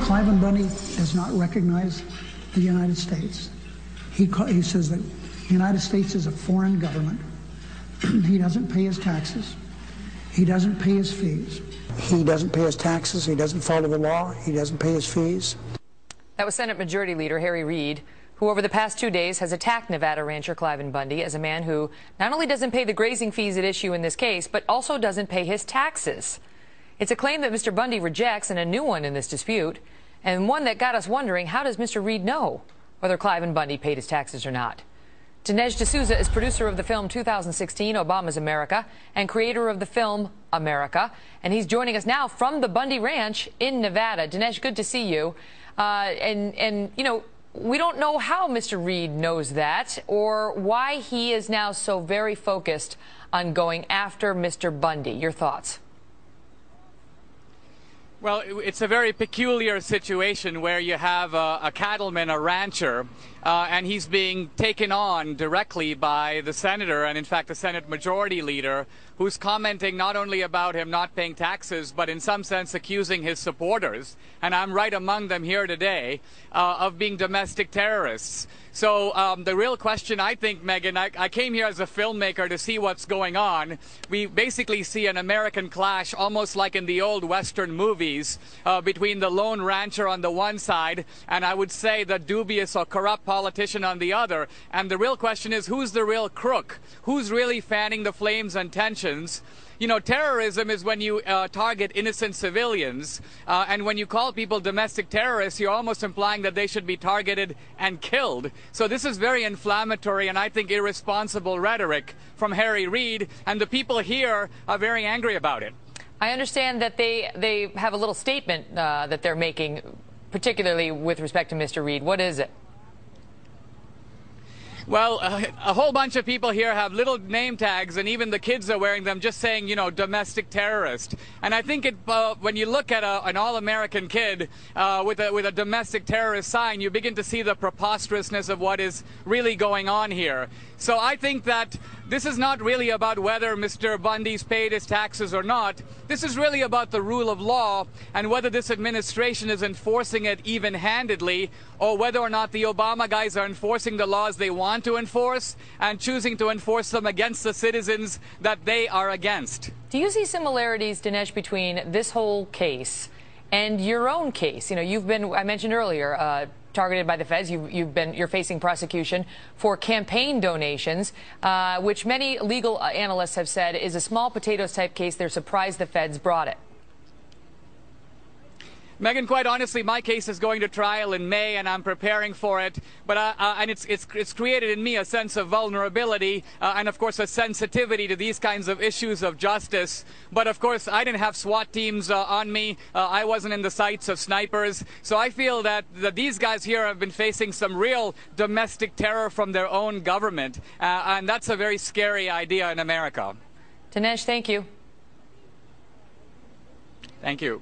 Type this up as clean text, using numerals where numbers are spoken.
Cliven Bundy does not recognize the United States. He says that the United States is a foreign government. He doesn't pay his taxes. He doesn't pay his fees. He doesn't pay his taxes. He doesn't follow the law. He doesn't pay his fees. That was Senate Majority Leader Reid, who over the past 2 days has attacked Nevada rancher Cliven Bundy as a man who not only doesn't pay the grazing fees at issue in this case, but also doesn't pay his taxes. It's a claim that Mr. Bundy rejects and a new one in this dispute, and one that got us wondering, how does Mr. Reid know whether Cliven Bundy paid his taxes or not? Dinesh D'Souza is producer of the film 2016, Obama's America, and creator of the film America, and he's joining us now from the Bundy Ranch in Nevada. Dinesh, good to see you. And you know, we don't know how Mr. Reid knows that or why he is now so very focused on going after Mr. Bundy. Your thoughts? Well, it's a very peculiar situation where you have a cattleman, a rancher, and he's being taken on directly by the senator, and in fact the Senate Majority Leader, who's commenting not only about him not paying taxes, but in some sense accusing his supporters, and I'm right among them here today, of being domestic terrorists. So the real question, I think, Megan, I came here as a filmmaker to see what's going on. We basically see an American clash, almost like in the old Western movies, between the lone rancher on the one side and I would say the dubious or corrupt politician on the other. And the real question is, who's the real crook? Who's really fanning the flames and tensions? You know, terrorism is when you target innocent civilians, and when you call people domestic terrorists, you're almost implying that they should be targeted and killed. So this is very inflammatory and I think irresponsible rhetoric from Reid, and the people here are very angry about it. I understand that they have a little statement that they're making, particularly with respect to Mr. Reid. What is it? Well, a whole bunch of people here have little name tags, and even the kids are wearing them, just saying, you know, domestic terrorist. And I think when you look at an all-American kid with a domestic terrorist sign, you begin to see the preposterousness of what is really going on here. So I think that this is not really about whether Mr. Bundy's paid his taxes or not. This is really about the rule of law and whether this administration is enforcing it even-handedly, or whether or not the Obama guys are enforcing the laws they want to enforce and choosing to enforce them against the citizens that they are against. Do you see similarities, Dinesh, between this whole case and your own case? You know, you've been, I mentioned earlier, targeted by the feds. You're facing prosecution for campaign donations, which many legal analysts have said is a small potatoes type case. They're surprised the feds brought it. Megan, quite honestly, my case is going to trial in May, and I'm preparing for it. But and it's created in me a sense of vulnerability and, of course, a sensitivity to these kinds of issues of justice. But, of course, I didn't have SWAT teams on me. I wasn't in the sights of snipers. So I feel that these guys here have been facing some real domestic terror from their own government. And that's a very scary idea in America. Dinesh, thank you. Thank you.